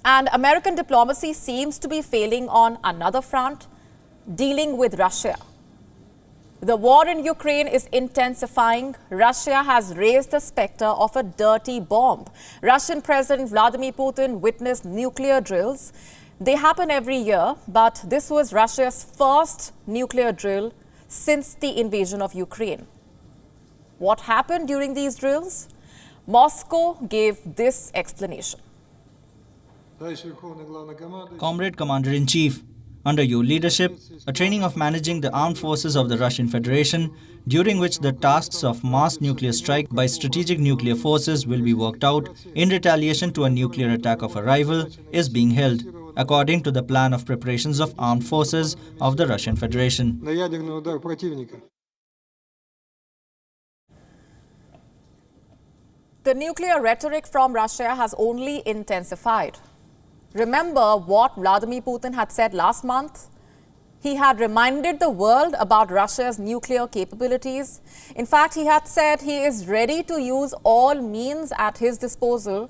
And American diplomacy seems to be failing on another front, dealing with Russia. The war in Ukraine is intensifying. Russia has raised the specter of a dirty bomb. Russian President Vladimir Putin witnessed nuclear drills. They happen every year, but this was Russia's first nuclear drill since the invasion of Ukraine. What happened during these drills? Moscow gave this explanation. Comrade Commander-in-Chief, under your leadership, a training of managing the armed forces of the Russian Federation, during which the tasks of mass nuclear strike by strategic nuclear forces will be worked out in retaliation to a nuclear attack of a rival, is being held, according to the plan of preparations of armed forces of the Russian Federation. The nuclear rhetoric from Russia has only intensified. Remember what Vladimir Putin had said last month? He had reminded the world about Russia's nuclear capabilities. In fact, he had said he is ready to use all means at his disposal,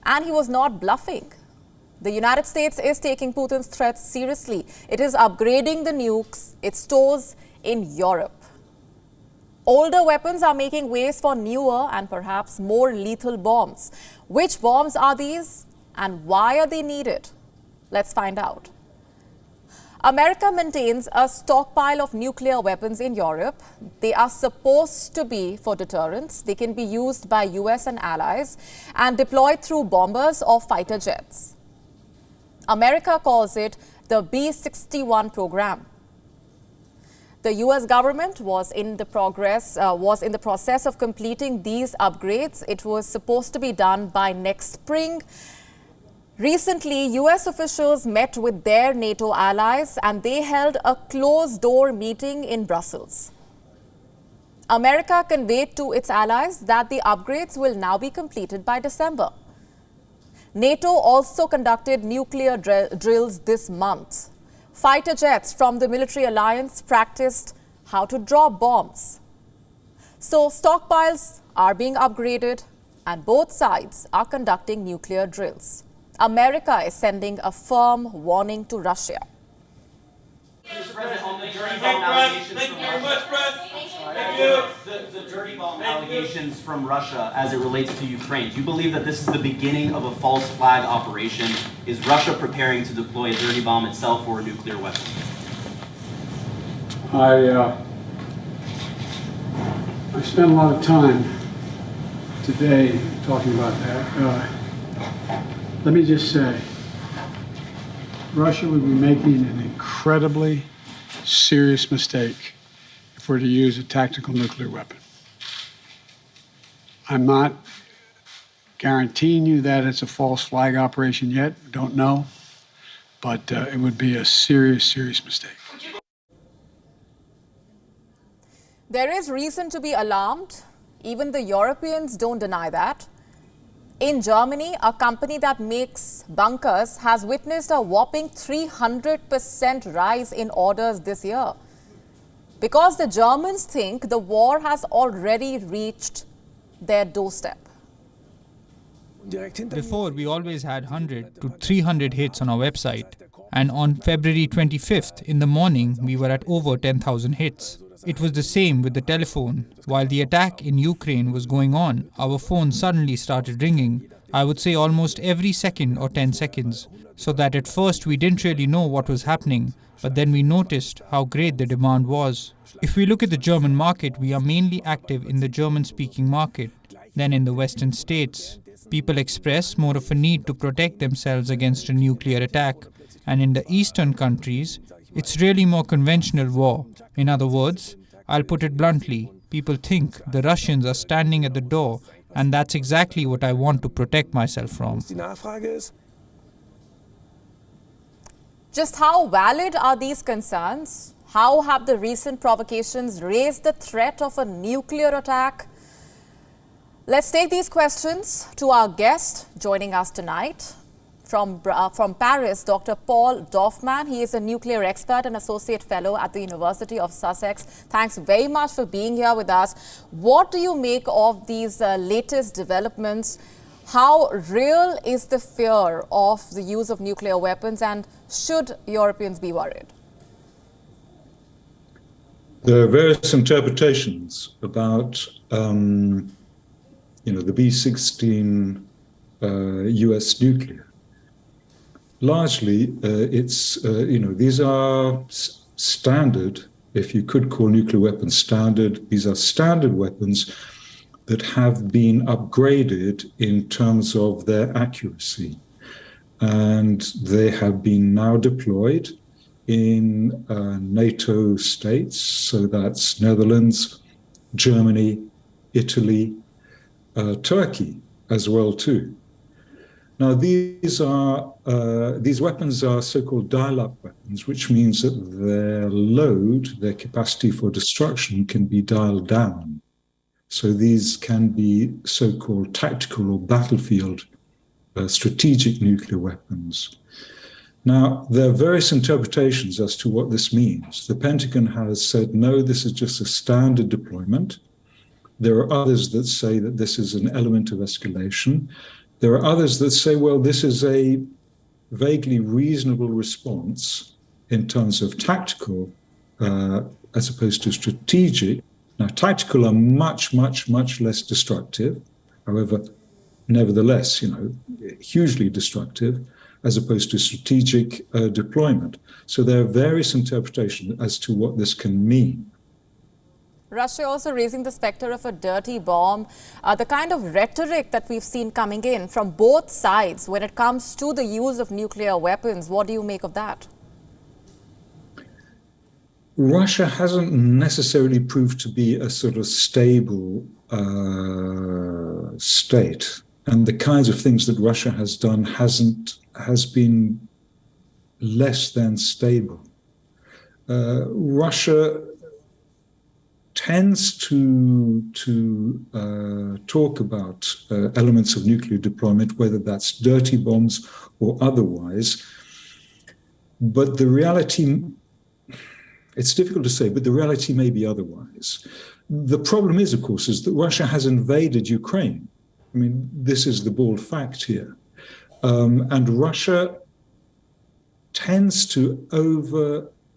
and he was not bluffing. The United States is taking Putin's threats seriously. It is upgrading the nukes it stores in Europe. Older weapons are making ways for newer and perhaps more lethal bombs. Which bombs are these? And why are they needed? Let's find out. America maintains a stockpile of nuclear weapons in Europe. They are supposed to be for deterrence. They can be used by US and allies and deployed through bombers or fighter jets. America calls it the B-61 program. The US government was in the process of completing these upgrades. It was supposed to be done by next spring. Recently, US officials met with their NATO allies and they held a closed-door meeting in Brussels. America conveyed to its allies that the upgrades will now be completed by December. NATO also conducted nuclear drills this month. Fighter jets from the military alliance practiced how to drop bombs. So stockpiles are being upgraded and both sides are conducting nuclear drills. America is sending a firm warning to Russia. The dirty bomb allegations from Russia as it relates to Ukraine. Do you believe that this is the beginning of a false flag operation? Is Russia preparing to deploy a dirty bomb itself or a nuclear weapon? I spent a lot of time today talking about that. Let me just say, Russia would be making an incredibly serious mistake if we're to use a tactical nuclear weapon. I'm not guaranteeing you that it's a false flag operation yet. Don't know. But it would be a serious, serious mistake. There is reason to be alarmed. Even the Europeans don't deny that. In Germany, a company that makes bunkers has witnessed a whopping 300% rise in orders this year. Because the Germans think the war has already reached their doorstep. Before, we always had 100 to 300 hits on our website. And on February 25th in the morning, we were at over 10,000 hits. It was the same with the telephone. While the attack in Ukraine was going on, our phone suddenly started ringing, I would say almost every second or 10 seconds. So that at first we didn't really know what was happening, but then we noticed how great the demand was. If we look at the German market, we are mainly active in the German-speaking market than in the Western states. People express more of a need to protect themselves against a nuclear attack. And in the Eastern countries, it's really more conventional war. In other words, I'll put it bluntly, people think the Russians are standing at the door, and that's exactly what I want to protect myself from. Just how valid are these concerns? How have the recent provocations raised the threat of a nuclear attack? Let's take these questions to our guest joining us tonight. From Paris, Dr. Paul Doffman. He is a nuclear expert and associate fellow at the University of Sussex. Thanks very much for being here with us. What do you make of these latest developments? How real is the fear of the use of nuclear weapons, and should Europeans be worried? There are various interpretations about, the B-16 US nuclear. Largely, these are standard, if you could call nuclear weapons standard, these are standard weapons that have been upgraded in terms of their accuracy. And they have been now deployed in NATO states, so that's Netherlands, Germany, Italy, Turkey as well too. Now these weapons are so-called dial-up weapons, which means that their load, their capacity for destruction, can be dialed down. So these can be so-called tactical or battlefield strategic nuclear weapons. Now, there are various interpretations as to what this means. The Pentagon has said, no, this is just a standard deployment. There are others that say that this is an element of escalation. There are others that say, well, this is a vaguely reasonable response in terms of tactical as opposed to strategic. Now, tactical are much, much, much less destructive. However, nevertheless, hugely destructive, as opposed to strategic deployment. So there are various interpretations as to what this can mean. Russia also raising the specter of a dirty bomb. The kind of rhetoric that we've seen coming in from both sides when it comes to the use of nuclear weapons, what do you make of that? Russia hasn't necessarily proved to be a sort of stable state. And the kinds of things that Russia has done has been less than stable. Russia tends to talk about elements of nuclear deployment, whether that's dirty bombs or otherwise. But the reality, it's difficult to say, but the reality may be otherwise. The problem is, of course, is that Russia has invaded Ukraine. I mean, this is the bald fact here. And Russia tends to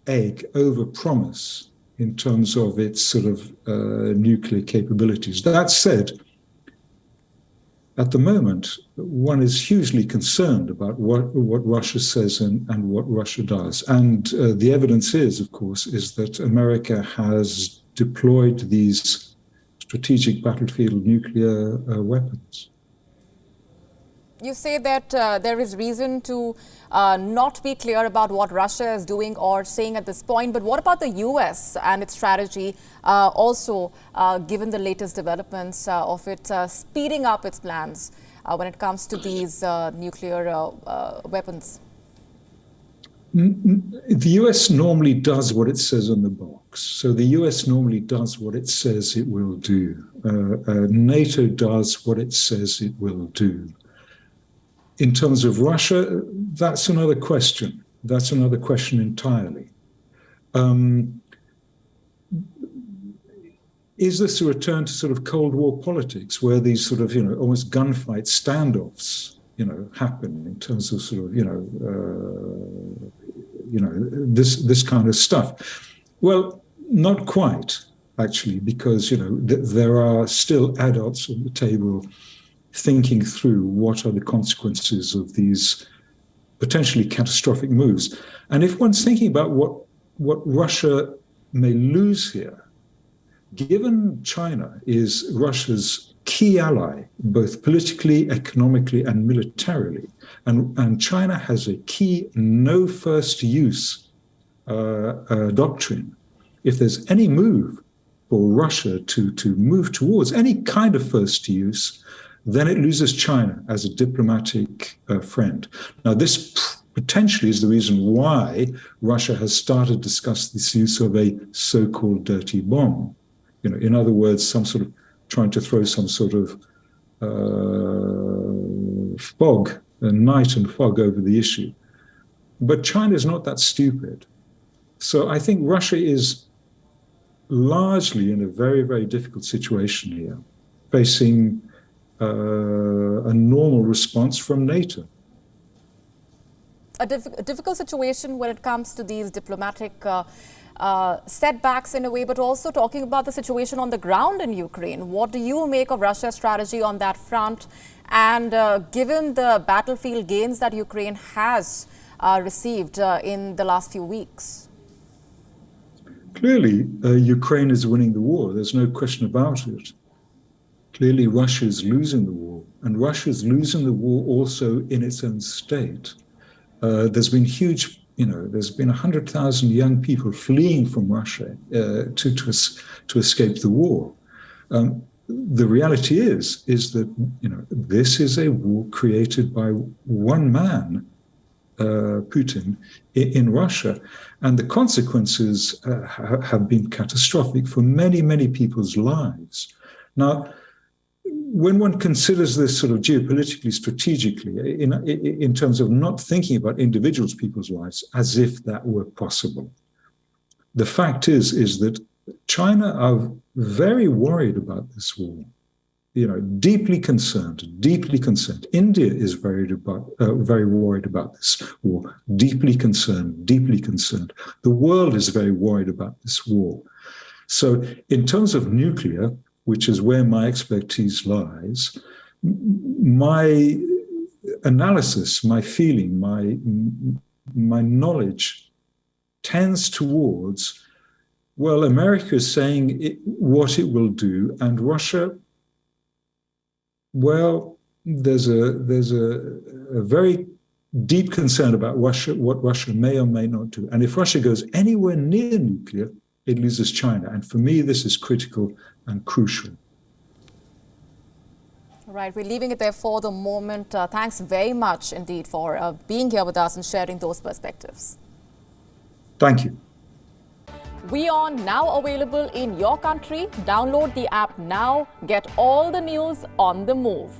over-promise in terms of its sort of nuclear capabilities. That said, at the moment, one is hugely concerned about what Russia says and what Russia does. And the evidence is, of course, is that America has deployed these strategic battlefield nuclear weapons. You say that there is reason to not be clear about what Russia is doing or saying at this point, but what about the US and its strategy, also given the latest developments of it speeding up its plans when it comes to these nuclear weapons? The US normally does what it says on the box. So the US normally does what it says it will do. NATO does what it says it will do. In terms of Russia, that's another question. That's another question entirely. Is this a return to sort of Cold War politics, where these sort of, almost gunfight standoffs, happen in terms of sort of, this kind of stuff? Well, not quite, actually, because, there are still adults on the table thinking through what are the consequences of these potentially catastrophic moves. And if one's thinking about what Russia may lose here, given China is Russia's key ally, both politically, economically, and militarily, and China has a key no first use doctrine. If there's any move for Russia to move towards any kind of first use, then it loses China as a diplomatic friend. Now, this potentially is the reason why Russia has started to discuss this use of a so-called dirty bomb. In other words, some sort of trying to throw some sort of fog, night and fog over the issue. But China is not that stupid. So I think Russia is largely in a very, very difficult situation here, facing a normal response from NATO. A difficult situation when it comes to these diplomatic setbacks in a way, but also talking about the situation on the ground in Ukraine. What do you make of Russia's strategy on that front? And given the battlefield gains that Ukraine has received in the last few weeks? Clearly, Ukraine is winning the war. There's no question about it. Clearly, Russia is losing the war. And Russia is losing the war also in its own state. There's been huge, there's been 100,000 young people fleeing from Russia to escape the war. The reality is that, this is a war created by one man, Putin, in Russia. And the consequences have been catastrophic for many, many people's lives. Now, when one considers this sort of geopolitically, strategically, in terms of not thinking about individuals' people's lives as if that were possible, the fact is that China are very worried about this war. Deeply concerned. India is very worried about this war. Deeply concerned. The world is very worried about this war. So, in terms of nuclear, which is where my expertise lies, my analysis, my feeling, my knowledge tends towards, well, America is saying what it will do, and Russia, well, there's a very deep concern about Russia, what Russia may or may not do. And if Russia goes anywhere near nuclear, it loses China. And for me, this is critical and crucial. Right, we're leaving it there for the moment. Thanks very much indeed for being here with us and sharing those perspectives. Thank you. WION now available in your country. Download the app now. Get all the news on the move.